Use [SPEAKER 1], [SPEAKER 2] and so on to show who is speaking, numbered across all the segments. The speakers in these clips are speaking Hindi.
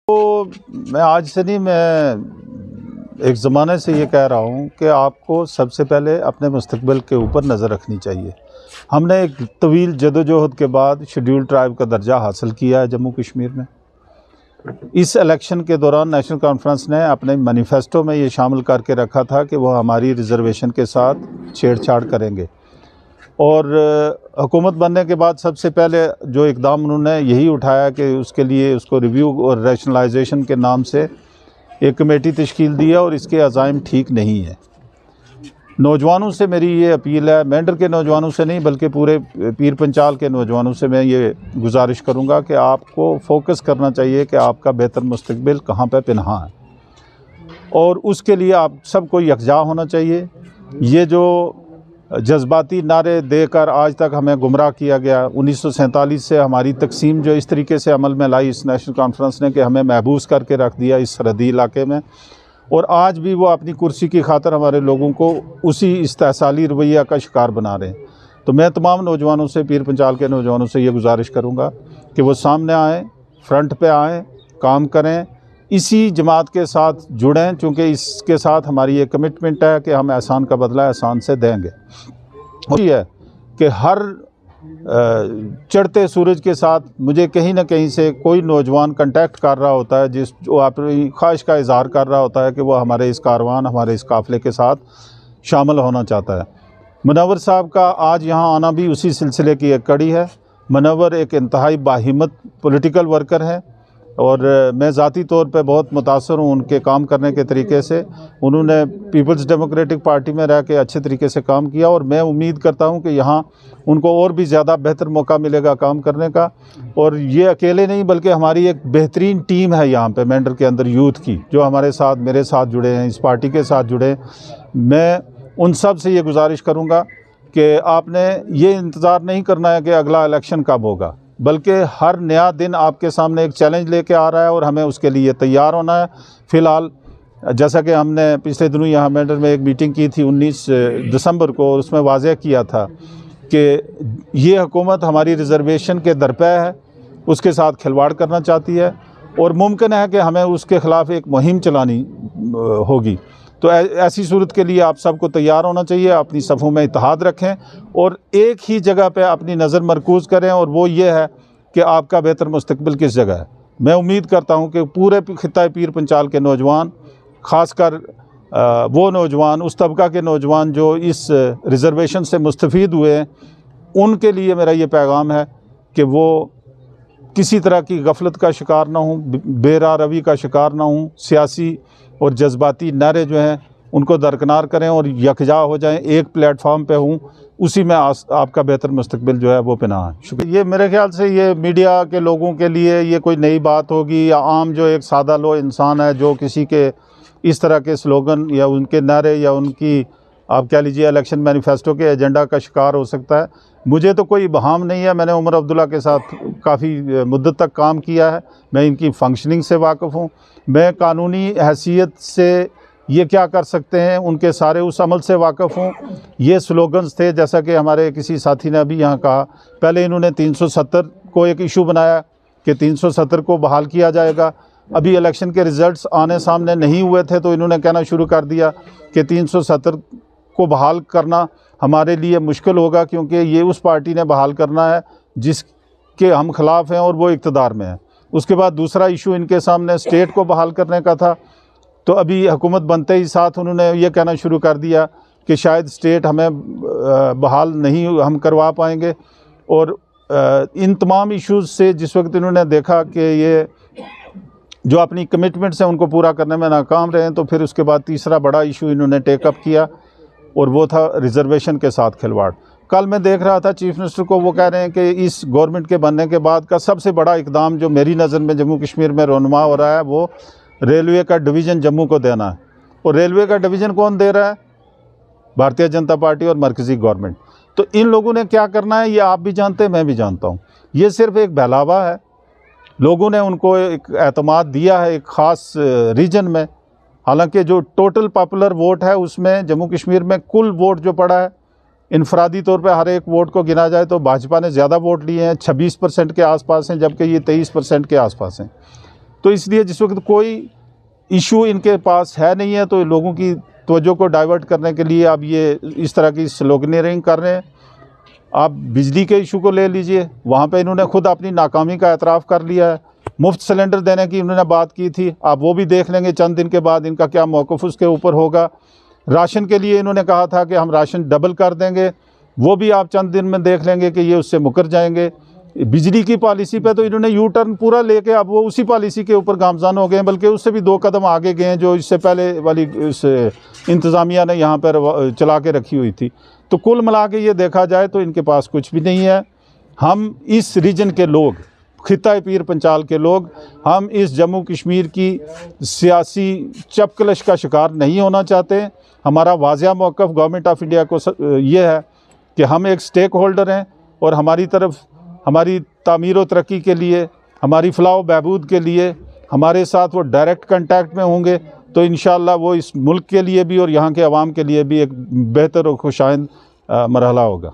[SPEAKER 1] तो मैं आज से नहीं, मैं एक ज़माने से ये कह रहा हूँ कि आपको सबसे पहले अपने मुस्तकबिल के ऊपर नज़र रखनी चाहिए। हमने एक तवील जदोजहद के बाद शेड्यूल ट्राइब का दर्जा हासिल किया है जम्मू कश्मीर में। इस इलेक्शन के दौरान नेशनल कॉन्फ्रेंस ने अपने मैनिफेस्टो में ये शामिल करके रखा था कि वह हमारी रिजर्वेशन के साथ छेड़छाड़ करेंगे, और हुकूमत बनने के बाद सबसे पहले जो इकदाम उन्होंने यही उठाया कि उसके लिए उसको रिव्यू और रैशनलाइजेशन के नाम से एक कमेटी तश्कील दी है, और इसके अज़ाइम ठीक नहीं है। नौजवानों से मेरी ये अपील है, मेंढर के नौजवानों से नहीं बल्कि पूरे पीर पंचाल के नौजवानों से मैं ये गुजारिश करूँगा कि आपको फोकस करना चाहिए कि आपका बेहतर मुस्तकबिल कहाँ पे पिन्हा है, और उसके लिए आप सबको यकजा होना चाहिए। ये जो जज्बाती नारे देकर आज तक हमें गुमराह किया गया, 1947 से हमारी तकसीम जो इस तरीके से अमल में लाई इस नेशनल कॉन्फ्रेंस ने कि हमें महबूस करके रख दिया इस सरहदी इलाके में, और आज भी वो अपनी कुर्सी की खातर हमारे लोगों को उसी इस्तेहसाली रवैया का शिकार बना रहे हैं। तो मैं तमाम नौजवानों से, पीर पंचाल के नौजवानों से ये गुजारिश करूँगा कि वो सामने आएँ, फ्रंट पे आएँ, काम करें, इसी जमात के साथ जुड़ें, क्योंकि इसके साथ हमारी ये कमिटमेंट है कि हम एहसान का बदला एहसान से देंगे। और ये है कि हर चढ़ते सूरज के साथ मुझे कहीं ना कहीं से कोई नौजवान कांटेक्ट कर रहा होता है, जो अपनी ख्वाहिश का इज़हार कर रहा होता है कि वो हमारे इस कारवान, हमारे इस काफ़िले के साथ शामिल होना चाहता है। मुनव्वर साहब का आज यहाँ आना भी उसी सिलसिले की एक कड़ी है। मुनव्वर एक इंतहाई बाहिम्मत पॉलिटिकल वर्कर है, और मैं ज़ाती तौर पे बहुत मुतासर हूँ उनके काम करने के तरीके से। उन्होंने पीपल्स डेमोक्रेटिक पार्टी में रह के अच्छे तरीके से काम किया, और मैं उम्मीद करता हूँ कि यहाँ उनको और भी ज़्यादा बेहतर मौका मिलेगा काम करने का। और ये अकेले नहीं बल्कि हमारी एक बेहतरीन टीम है यहाँ पे मेंढर के अंदर यूथ की, जो हमारे साथ, मेरे साथ जुड़े हैं, इस पार्टी के साथ जुड़े हैं। मैं उन सब से ये गुजारिश करूँगा कि आपने ये इंतज़ार नहीं करना है कि अगला इलेक्शन कब होगा, बल्कि हर नया दिन आपके सामने एक चैलेंज लेके आ रहा है, और हमें उसके लिए तैयार होना है। फ़िलहाल जैसा कि हमने पिछले दिनों यहाँ मेंढर में एक मीटिंग की थी 19 दिसंबर को, और उसमें वाज़ेह किया था कि ये हुकूमत हमारी रिज़र्वेशन के दरपे है, उसके साथ खिलवाड़ करना चाहती है, और मुमकिन है कि हमें उसके ख़िलाफ़ एक मुहिम चलानी होगी। तो ऐसी सूरत के लिए आप सबको तैयार होना चाहिए, अपनी सफ़ों में इत्तेहाद रखें और एक ही जगह पे अपनी नज़र मरकूज़ करें, और वो ये है कि आपका बेहतर मुस्तकबिल किस जगह है। मैं उम्मीद करता हूँ कि पूरे खित्ता पीर पंचाल के नौजवान, ख़ासकर वो नौजवान, उस तबका के नौजवान जो इस रिज़र्वेशन से मुस्तफ़ीद हुए हैं, उनके लिए मेरा ये पैगाम है कि वो किसी तरह की गफलत का शिकार ना हों, बेराह रवी का शिकार ना हों, सियासी और जज्बाती नारे जो हैं उनको दरकिनार करें और यकजा हो जाएं, एक प्लेटफॉर्म पे हूँ, उसी में आपका बेहतर मुस्तकबिल जो है वो पिना है। शुक्रिया। ये मेरे ख्याल से ये मीडिया के लोगों के लिए ये कोई नई बात होगी, या आम जो एक सादा लो इंसान है जो किसी के इस तरह के स्लोगन या उनके नारे या उनकी आप कह लीजिए इलेक्शन मैनिफेस्टो के एजेंडा का शिकार हो सकता है। मुझे तो कोई बहाम नहीं है, मैंने उमर अब्दुल्ला के साथ काफ़ी मुद्दत तक काम किया है, मैं इनकी फंक्शनिंग से वाकिफ़ हूँ, मैं कानूनी हैसियत से ये क्या कर सकते हैं उनके सारे उस अमल से वाकिफ़ हूँ। ये स्लोगन्स थे, जैसा कि हमारे किसी साथी ने अभी यहाँ कहा, पहले इन्होंने 370 को एक इशू बनाया कि 370 को बहाल किया जाएगा। अभी इलेक्शन के रिज़ल्ट्स आने सामने नहीं हुए थे तो इन्होंने कहना शुरू कर दिया कि 370 को बहाल करना हमारे लिए मुश्किल होगा, क्योंकि ये उस पार्टी ने बहाल करना है जिसके हम ख़िलाफ़ हैं और वो इक़्तिदार में है। उसके बाद दूसरा इशू इनके सामने स्टेट को बहाल करने का था, तो अभी हुकूमत बनते ही साथ उन्होंने ये कहना शुरू कर दिया कि शायद स्टेट हमें बहाल नहीं हम करवा पाएंगे। और इन तमाम इश्यूज़ से जिस वक्त इन्होंने देखा कि ये जो अपनी कमिटमेंट्स हैं उनको पूरा करने में नाकाम रहे, तो फिर उसके बाद तीसरा बड़ा इशू इन्होंने टेकअप किया, और वो था रिज़र्वेशन के साथ खिलवाड़। कल मैं देख रहा था चीफ़ मिनिस्टर को, वो कह रहे हैं कि इस गवर्नमेंट के बनने के बाद का सबसे बड़ा इकदाम जो मेरी नज़र में जम्मू कश्मीर में रोनुमा हो रहा है वो रेलवे का डिवीज़न जम्मू को देना है। और रेलवे का डिवीज़न कौन दे रहा है? भारतीय जनता पार्टी और मरकज़ी गवर्नमेंट। तो इन लोगों ने क्या करना है ये आप भी जानते हैं, मैं भी जानता हूँ। ये सिर्फ एक बहलावा है, लोगों ने उनको एक एतमाद दिया है एक ख़ास रीजन में, हालांकि जो टोटल पॉपुलर वोट है उसमें जम्मू कश्मीर में कुल वोट जो पड़ा है, इनफरादी तौर पे हर एक वोट को गिना जाए तो भाजपा ने ज़्यादा वोट लिए हैं, 26% के आसपास हैं, जबकि ये 23% के आसपास हैं। तो इसलिए जिस वक्त कोई इशू इनके पास है नहीं है तो लोगों की तवज्जो को डाइवर्ट करने के लिए अब ये इस तरह की स्लोगनियरिंग कर रहे हैं। आप बिजली के इशू को ले लीजिए, वहाँ पे इन्होंने खुद अपनी नाकामी का एतराफ़ कर लिया है। मुफ्त सिलेंडर देने की इन्होंने बात की थी, आप वो भी देख लेंगे चंद दिन के बाद इनका क्या मौक़िफ़ उसके ऊपर होगा। राशन के लिए इन्होंने कहा था कि हम राशन डबल कर देंगे, वो भी आप चंद दिन में देख लेंगे कि ये उससे मुकर जाएंगे। बिजली की पॉलिसी पे तो इन्होंने यू टर्न पूरा लेके अब वो उसी पॉलिसी के ऊपर गामज़न हो गए हैं, बल्कि उससे भी 2 कदम आगे गए हैं जो इससे पहले वाली इस इंतज़ामिया ने यहाँ पर चला के रखी हुई थी। तो कुल मिला के ये देखा जाए तो इनके पास कुछ भी नहीं है। हम इस रीजन के लोग, खित्ता पीर पंचाल के लोग, हम इस जम्मू कश्मीर की सियासी चपकलश का शिकार नहीं होना चाहते। हमारा वाज़िया मौक़िफ़ गवर्नमेंट ऑफ इंडिया को ये है कि हम एक स्टेक होल्डर हैं और हमारी तरफ हमारी तामीर व तरक्की के लिए, हमारी फलाह व बहबूद के लिए हमारे साथ वो डायरेक्ट कांटेक्ट में होंगे तो इंशाअल्लाह वो इस मुल्क के लिए भी और यहाँ के अवाम के लिए भी एक बेहतर और खुशाइंद मरहला होगा।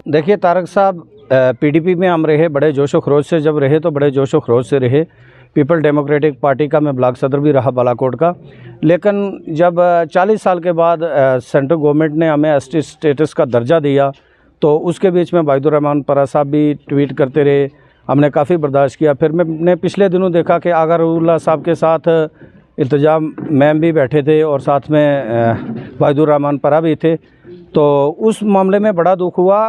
[SPEAKER 2] देखिए तारक साहब, पीडीपी में हम रहे, बड़े जोश व खरोश से जब रहे तो बड़े जोश व खरोश से रहे। पीपल डेमोक्रेटिक पार्टी का मैं ब्लॉक सदर भी रहा बालाकोट का। लेकिन जब 40 साल के बाद सेंट्रल गवर्नमेंट ने हमें एसटी स्टेटस का दर्जा दिया तो उसके बीच में वाहिदुर रहमान परा साहब भी ट्वीट करते रहे, हमने काफ़ी बर्दाश्त किया। फिर मैंने पिछले दिनों देखा कि आगा रऊलुल्लाह साहब के साथ इल्तिजाम मैम भी बैठे थे और साथ में वाहिदुर रहमान परा भी थे। तो उस मामले में बड़ा दुख हुआ।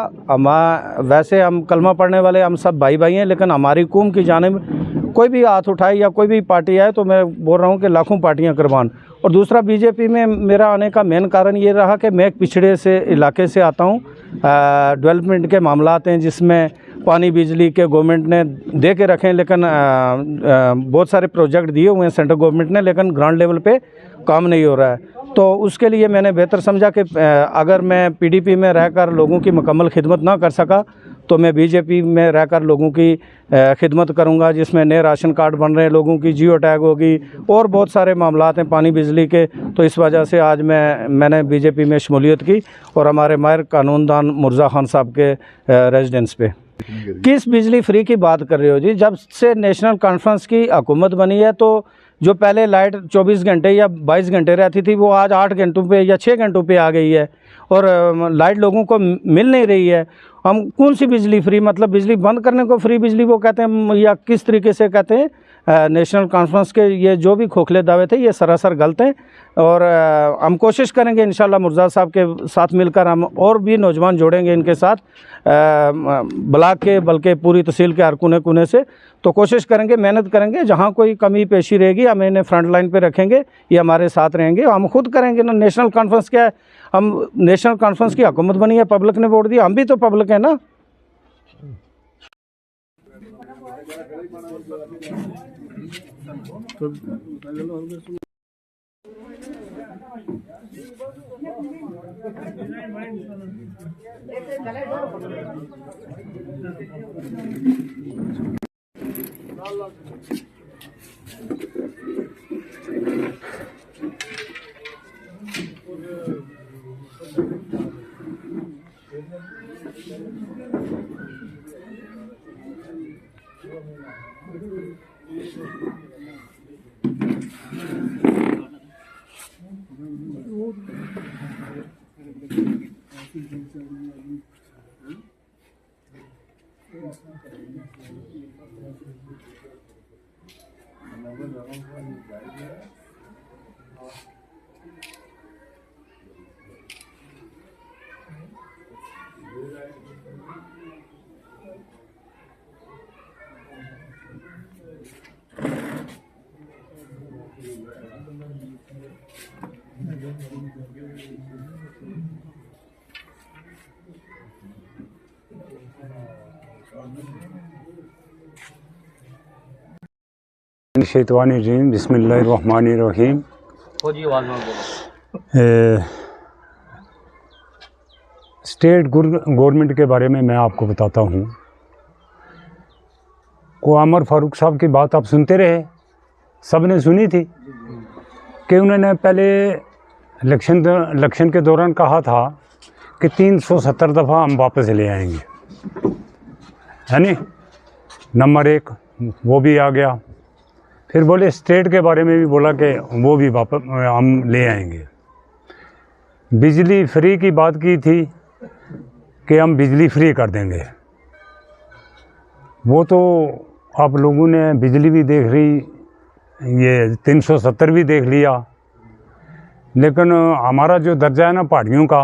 [SPEAKER 2] वैसे हम कलमा पढ़ने वाले हम सब भाई भाई हैं, लेकिन हमारी कौम की जानिब कोई भी हाथ उठाए या कोई भी पार्टी आए तो मैं बोल रहा हूँ कि लाखों पार्टियां कुर्बान। और दूसरा, बीजेपी में मेरा आने का मेन कारण ये रहा कि मैं एक पिछड़े से इलाके से आता हूँ। डेवलपमेंट के मामलात हैं जिसमें पानी बिजली के गवर्नमेंट ने दे के रखे हैं, लेकिन बहुत सारे प्रोजेक्ट दिए हुए हैं सेंट्रल गवर्नमेंट ने, लेकिन ग्राउंड लेवल पे काम नहीं हो रहा है। तो उसके लिए मैंने बेहतर समझा कि अगर मैं पीडीपी में रहकर लोगों की मुकम्मल खिदमत ना कर सका तो मैं बीजेपी में रहकर लोगों की खिदमत करूंगा, जिसमें नए राशन कार्ड बन रहे हैं, लोगों की जियो टैग होगी और बहुत सारे मामलात हैं पानी बिजली के। तो इस वजह से आज मैंने बीजेपी में शमूलियत की और हमारे माहिर कानूनदान मुर्ज़ा खान साहब के रेजिडेंस पे। किस बिजली फ्री की बात कर रहे हो जी? जब से नेशनल कॉन्फ्रेंस की हुकूमत बनी है तो जो पहले लाइट 24 घंटे या 22 घंटे रहती थी वो आज 8 घंटों पे या 6 घंटों पे आ गई है और लाइट लोगों को मिल नहीं रही है। हम कौन सी बिजली फ्री, मतलब बिजली बंद करने को फ्री बिजली वो कहते हैं या किस तरीके से कहते हैं? नेशनल कॉन्फ्रेंस के ये जो भी खोखले दावे थे ये सरासर गलत हैं और हम कोशिश करेंगे इंशाल्लाह मुर्ज़ा साहब के साथ मिलकर हम और भी नौजवान जोड़ेंगे इनके साथ ब्लॉक के बल्कि पूरी तहसील के हर कोने कोने से। तो कोशिश करेंगे, मेहनत करेंगे, जहाँ कोई कमी पेशी रहेगी हम इन्हें फ्रंट लाइन पे रखेंगे, ये हमारे साथ रहेंगे। हम खुद करेंगे ना। नेशनल कॉन्फ्रेंस क्या है? हम नेशनल कॉन्फ्रेंस की हुकूमत बनी है, पब्लिक ने वोट दिया, हम भी तो पब्लिक है ना।
[SPEAKER 3] शैतानिर्रजीम बिस्मिल्लाहिर्रहमानिर्रहीम। स्टेट गवर्नमेंट के बारे में मैं आपको बताता हूँ। को उमर फारूक साहब की बात आप सुनते रहे, सब ने सुनी थी कि उन्होंने पहले इलेक्शन के दौरान कहा था कि 370 दफ़ा हम वापस ले आएंगे, है नी। नंबर 1 वो भी आ गया। फिर बोले स्टेट के बारे में भी बोला कि वो भी वापस हम ले आएंगे। बिजली फ्री की बात की थी कि हम बिजली फ्री कर देंगे। वो तो आप लोगों ने बिजली भी देख रही, ये 370 भी देख लिया, लेकिन हमारा जो दर्जा है ना पहाड़ियों का,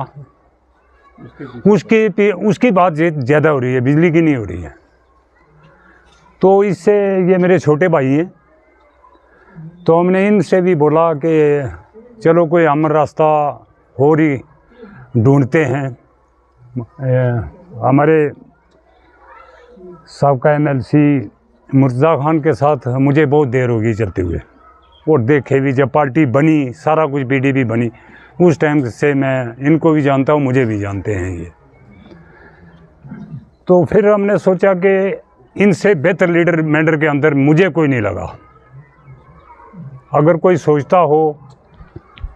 [SPEAKER 3] उसकी बात ज़्यादा हो रही है, बिजली की नहीं हो रही है। तो इससे ये मेरे छोटे भाई हैं, तो हमने इनसे भी बोला कि चलो कोई अमन रास्ता हो रही ढूंढते हैं। हमारे साबका MLC मुर्तज़ा खान के साथ मुझे बहुत देर होगी चलते हुए, और देखे भी जब पार्टी बनी, सारा कुछ PDP बनी, उस टाइम से मैं इनको भी जानता हूँ, मुझे भी जानते हैं ये। तो फिर हमने सोचा कि इनसे बेहतर लीडर मैंडर के अंदर मुझे कोई नहीं लगा। अगर कोई सोचता हो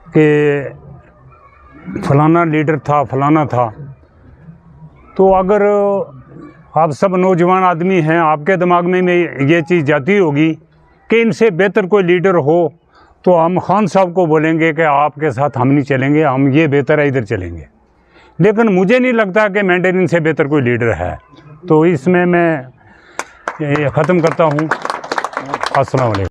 [SPEAKER 3] कि फलाना लीडर था, फलाना था, तो अगर आप सब नौजवान आदमी हैं, आपके दिमाग में ये चीज़ जाती होगी कि इनसे बेहतर कोई लीडर हो, तो हम खान साहब को बोलेंगे कि आपके साथ हम नहीं चलेंगे, हम ये बेहतर है इधर चलेंगे। लेकिन मुझे नहीं लगता कि मैंडेरिन से बेहतर कोई लीडर है। तो इसमें मैं ख़त्म करता हूँ। अस्सलाम वालेकुम।